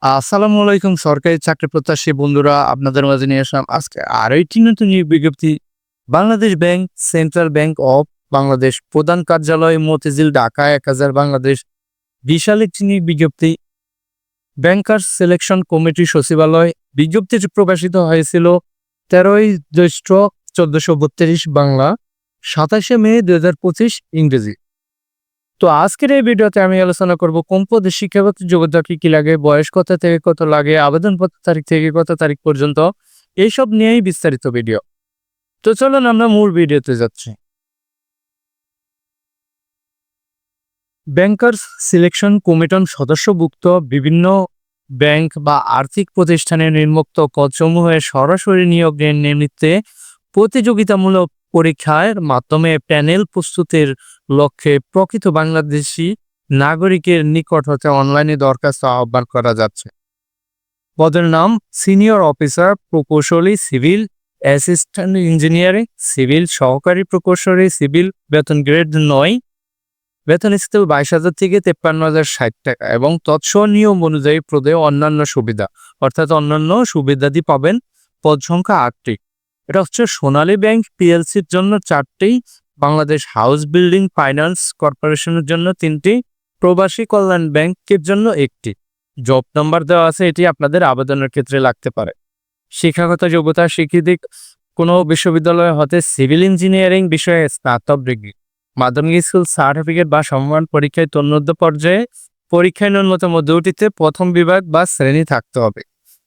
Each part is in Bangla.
আসসালামু আলাইকুম সরকারি চাকরি প্রত্যাশী বন্ধুরা, আপনাদের মাঝে নিয়ে আসলাম আজকে আরো একটি নতুন নিয়োগ বিজ্ঞপ্তি। Bangladesh bank, central bank of Bangladesh, প্রধান কার্যালয় মতিঝিল, ঢাকা ১,০০০ বাংলাদেশ। বিশাল একটি নিয়োগ বিজ্ঞপ্তি। ব্যাংকার্স সিলেকশন কমিটি সচিবালয়। বিজ্ঞপ্তিটি প্রকাশিত হয়েছিল ১৩ই জ্যৈষ্ঠ ১৪৩২ বাংলা, ২৭শে মে ২০২৫ ইংরেজি। তো আজকের এই ভিডিওতে আমি আলোচনা করব কোন পদে শিক্ষাগত যোগ্যতা কি লাগে, বয়স কত থেকে কত লাগে, আবেদনপত্র তারিখ থেকে কত তারিখ পর্যন্ত, এইসব নিয়েই বিস্তারিত ভিডিও। তো চলুন আমরা মূল ভিডিওতে যাচ্ছি। ব্যাংকার্স সিলেকশন কমিশন সদস্যভুক্ত বিভিন্ন ব্যাংক বা আর্থিক প্রতিষ্ঠানে নিম্নোক্ত পদসমূহে সরাসরি নিয়োগ নিমিত্তে প্রতিযোগিতামূলক পরীক্ষার মাধ্যমে প্যানেল প্রস্তুতের লক্ষ্যে প্রকৃত বাংলাদেশি নাগরিকের নিকট হতে অনলাইনে দরখাস্ত আহ্বান করা যাচ্ছে। পদের নাম সিনিয়র অফিসার প্রকৌশলী সিভিল, অ্যাসিস্ট্যান্ট ইঞ্জিনিয়ারিং সিভিল, সহকারী প্রকৌশলী সিভিল, বেতন গ্রেড ৯, বেতন স্কেল ২২,০০০ থেকে ৫৩,০৬০ টাকা এবং তৎসহ নিয়ম অনুযায়ী পদে অন্যান্য সুবিধা, অর্থাৎ অন্যান্য সুবিধাদি পাবেন। পদ সংখ্যা ৮টি। এটা হচ্ছে সোনালী ব্যাংক পিএলসির জন্য ৪টি, বাংলাদেশ হাউস বিল্ডিং ফাইন্যান্স কর্পোরেশনের জন্য ৩টি, প্রবাসী কল্যাণ ব্যাংকের জন্য ১টি। জব নাম্বার দেওয়া আছে, এটি আপনাদের আবেদনের ক্ষেত্রে লাগতে পারে। শিক্ষাগত যোগ্যতা স্বীকৃতি কোনো বিশ্ববিদ্যালয় হতে সিভিল ইঞ্জিনিয়ারিং বিষয়ে স্নাতক ডিগ্রি, মাধ্যমিক স্কুল সার্টিফিকেট বা সমমান পরীক্ষায় তন্মধ্য পর্যায়ে পরীক্ষায় ন্যূনতম ২টিতে প্রথম বিভাগ বা শ্রেণী থাকতে হবে।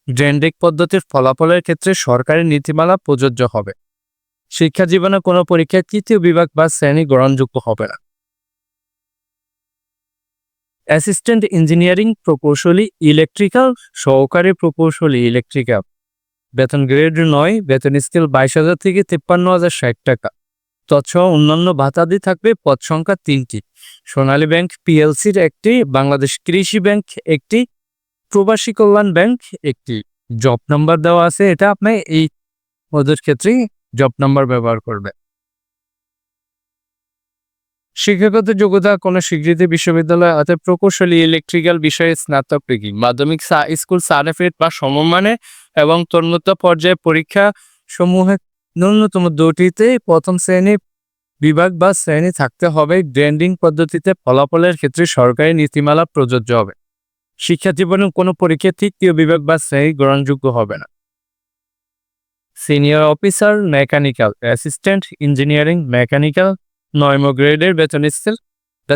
জেন্ড্রিক পদ্ধতির ফলাফলের ক্ষেত্রে সরকারি নীতিমালা প্রযোজ্য হবে। শিক্ষা জীবনে কোনো পরীক্ষায় ৩য় বিভাগ বা শ্রেণী গ্রহণযোগ্য হবে না। অ্যাসিস্ট্যান্ট ইঞ্জিনিয়ারিং প্রকৌশলী ইলেকট্রিক্যাল, সহকারী প্রকৌশলী ইলেকট্রিক্যাল, বেতন গ্রেড ৯, বেতন স্কেল ২২,০০০ থেকে ৫৩,০৬০ টাকা। তৎসহ অন্যান্য ভাতাদি থাকবে। পদ সংখ্যা ৩টি। সোনালী ব্যাংক পিএলসির ১টি, বাংলাদেশ কৃষি ব্যাংক ১টি, প্রবাসী কল্যাণ ব্যাংক ১টি। জব নাম্বার দেওয়া আছে, এটা আপনি এই পদের ক্ষেত্রেই জব নাম্বার ব্যবহার করবে। শিক্ষাগত যোগ্যতা কোনো স্বীকৃতি বিশ্ববিদ্যালয় হতে প্রকৌশলী ইলেকট্রিক্যাল বিষয়ে স্নাতক ডিগ্রি, মাধ্যমিক স্কুল সার্টিফিকেট বা সমমানে এবং তন্মধ্য পর্যায়ে পরীক্ষা সমূহে ন্যূনতম ২টিতে প্রথম শ্রেণী বিভাগ বা শ্রেণী থাকতে হবে। গ্রেডিং পদ্ধতিতে ফলাফলের ক্ষেত্রে সরকারি নীতিমালা প্রযোজ্য হবে। শিক্ষা জীবনে কোনো পরীক্ষায় ৩য় বিভাগ বা শ্রেণী গ্রহণযোগ্য হবে না। Senior officer mechanical, assistant engineering mechanical, ৯ গ্রেডের বেতন স্কেল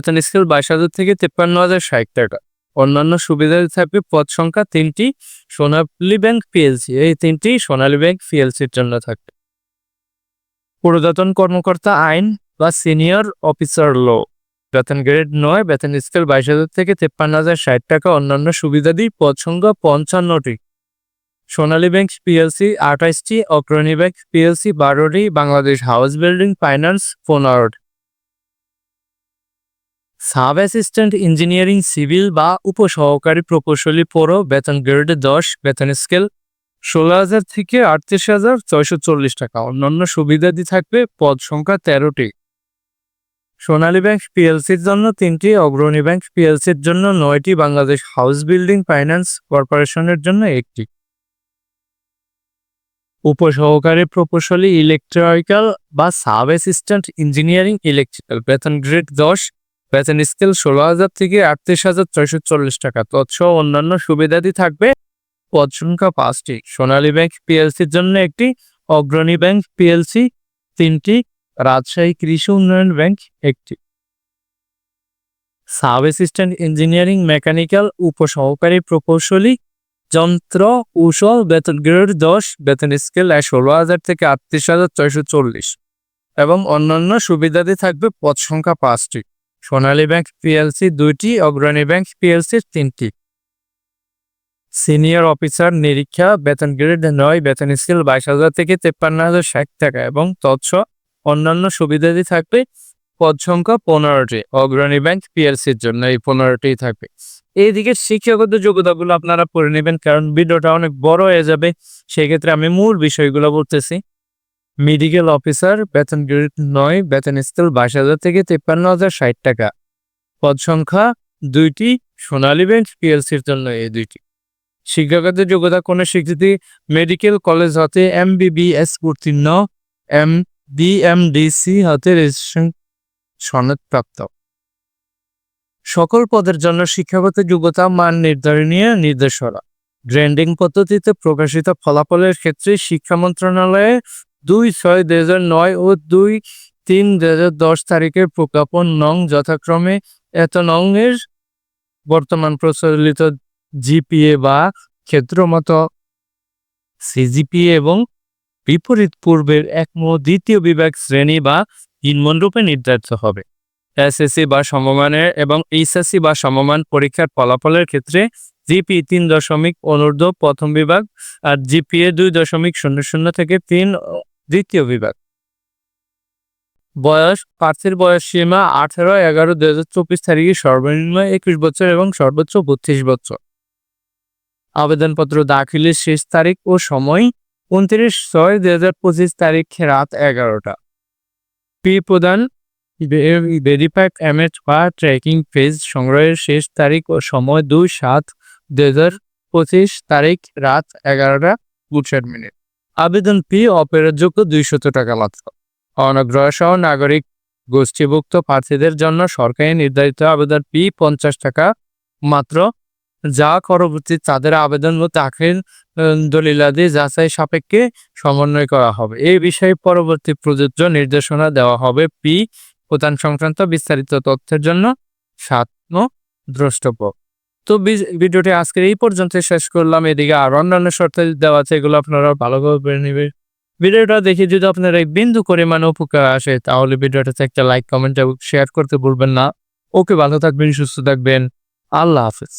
২২,০০০ থেকে ৫৩,০৬০ টাকা। অন্যান্য সুবিধা থাকবে। পদ সংখ্যা ৩টি। সোনালী ব্যাংক পিএলসি, এই ৩টি সোনালী ব্যাংক পিএলসির জন্য থাকবে। পুরাতন কর্মকর্তা আইন বা সিনিয়র অফিসার ল, বেতন গ্রেড ৯, বেতন স্কেল ২২,০০০ থেকে ৫৩,০৬০ টাকা। অন্যান্য সুবিধাদি। পদ সংখ্যা ৫৫টি। সোনালী ব্যাংক পিএলসি ২৮টি, অগ্রণী ব্যাংক পিএলসি ১২টি, বাংলাদেশ হাউস বিল্ডিং ফাইন্যান্স ১৫টি। সাব অ্যাসিস্ট্যান্ট ইঞ্জিনিয়ারিং সিভিল বা উপসহকারী প্রকৌশলী পৌর, বেতন গ্রেড ১০, বেতন স্কেল ১৬,০০০ থেকে ৩৮,৬৪০ টাকা। অন্যান্য সুবিধাদি থাকবে। পদ সংখ্যা ১৩টি। সোনালী ব্যাংক পিএলসির জন্য ৩টি, অগ্রণী ব্যাংক পিএলসির জন্য ৯টি, বাংলাদেশ হাউস বিল্ডিং ফাইন্যান্স কর্পোরেশনের জন্য ১টি। উপসহকারী প্রকৌশলী ইলেকট্রিক্যাল বা সাব অ্যাসিস্ট্যান্ট ইঞ্জিনিয়ারিং ইলেকট্রিক্যাল, বেতন গ্রেড ১০, বেতন স্কেল ১৬,০০০ থেকে ৩৮,৬৪০ টাকা। তৎসহ অন্যান্য সুবিধাদি থাকবে। পদ সংখ্যা ৫টি। সোনালী ব্যাংক পিএলসির জন্য ১টি, অগ্রণী ব্যাংক পিএলসি ৩টি, রাজশাহী কৃষি উন্নয়ন ব্যাংক ১টি। সাব অ্যাসিস্ট্যান্ট ইঞ্জিনিয়ারিং মেকানিক্যাল, উপসহকারী প্রকৌশলী যন্ত্র কৌশল, বেতন গ্রেড ১০, বেতন স্কেল ১৬,০০০ থেকে ৩৮,৬৪০ এবং অন্যান্য সুবিধাদি থাকবে। পদ সংখ্যা ৫টি। সোনালী ব্যাংক পিএলসি ২টি, অগ্রণী ব্যাংক পিএলসি ৩টি। সিনিয়র অফিসার নিরীক্ষা, বেতন গ্রেড ৯, বেতন স্কেল ২২,০০০ থেকে ৫৩,০৬০ টাকা এবং তৎসহ অন্যান্য সুবিধাদি থাকবে। পদ সংখ্যা ১৫টি। অগ্রণী ব্যাংক পিএলসির জন্য এই ১৫টি থাকবে। এইদিকে শিক্ষাগত যোগ্যতাগুলো আপনারা পড়ে নেবেন, কারণ ভিডিওটা অনেক বড় হয়ে যাবে। সেক্ষেত্রে আমি মূল বিষয়গুলো বলতেছি। মেডিকেল অফিসার, বেতন গ্রেড ৯, বেতন স্কেল ২২,০০০ থেকে ৫৩,০৬০ টাকা। পদ সংখ্যা ২টি। সোনালী ব্যাংক পিএলসির জন্য এই ২টি। শিক্ষাগত যোগ্যতা কোনো স্বীকৃতি মেডিকেল কলেজ হতে MBBS উত্তীর্ণ, BMDC হতে রেজিস্ট্রেশন সনদপ্রাপ্ত। সকল পদের জন্য শিক্ষাগত যোগ্যতা মান নির্ধারণীয় নির্দেশনা। গ্রেডিং পদ্ধতিতে প্রকাশিত ফলাফলের ক্ষেত্রে শিক্ষা মন্ত্রণালয়ে 2/6/2009 ও 2/3/2010 তারিখের প্রজ্ঞাপন নং যথাক্রমে এত নং এর বর্তমান প্রচলিত জিপিএ বা ক্ষেত্রমত সিজিপিএ এবং বিপরীত পূর্বের দ্বিতীয় বিভাগ শ্রেণী বা ইনমনরূপে নির্ধারিত হবে। এসএসসি বা সমমানের এবং এইচএসসি বা সমমান পরীক্ষার ফলাফলের ক্ষেত্রে জিপি 3 অনূর্ধ্ব প্রথম বিভাগ আর জিপিএ 2.00 থেকে 3 দ্বিতীয় বিভাগ। প্রার্থীর বয়স সীমা 18/11/2024 তারিখে সর্বনিম্ন 21 বছর এবং সর্বোচ্চ 32 বছর। আবেদনপত্র দাখিলের শেষ তারিখ ও সময় 29/6/2025 তারিখ রাত 11টা। ফি প্রদান ভেরিফাইড এমএচ বা ট্র্যাকিং পেজ সংগ্রহের শেষ তারিখ ও সময় 2/7/2025 তারিখ রাত 11টা 59 মিনিট। আবেদন ফি অপেরণযোগ্য 200 টাকা মাত্র। অনগ্রসর নাগরিক গোষ্ঠীভুক্ত প্রার্থীদের জন্য সরকারি নির্ধারিত আবেদন ফি 50 টাকা মাত্র, যা পরবর্তী তাদের আবেদন ও দাখিল দলিলাদি যাচাই সাপেক্ষে সমন্বয় করা হবে। এই বিষয়ে পরবর্তী প্রযোজ্য নির্দেশনা দেওয়া হবে। ফি প্রদান সংক্রান্ত বিস্তারিত তথ্যের জন্য দ্রষ্টব্য। তো ভিডিওটি আজকের এই পর্যন্ত শেষ করলাম। এদিকে আর অন্যান্য শর্ত দেওয়া আছে, এগুলো আপনারা ভালোভাবে পড়ে নেবেন। ভিডিওটা দেখে যদি আপনার এক বিন্দু পরিমাণ উপকার আসে তাহলে ভিডিওটাতে একটা লাইক, কমেন্ট এবং শেয়ার করতে ভুলবেন না। ওকে, ভালো থাকবেন, সুস্থ থাকবেন। আল্লাহ হাফেজ।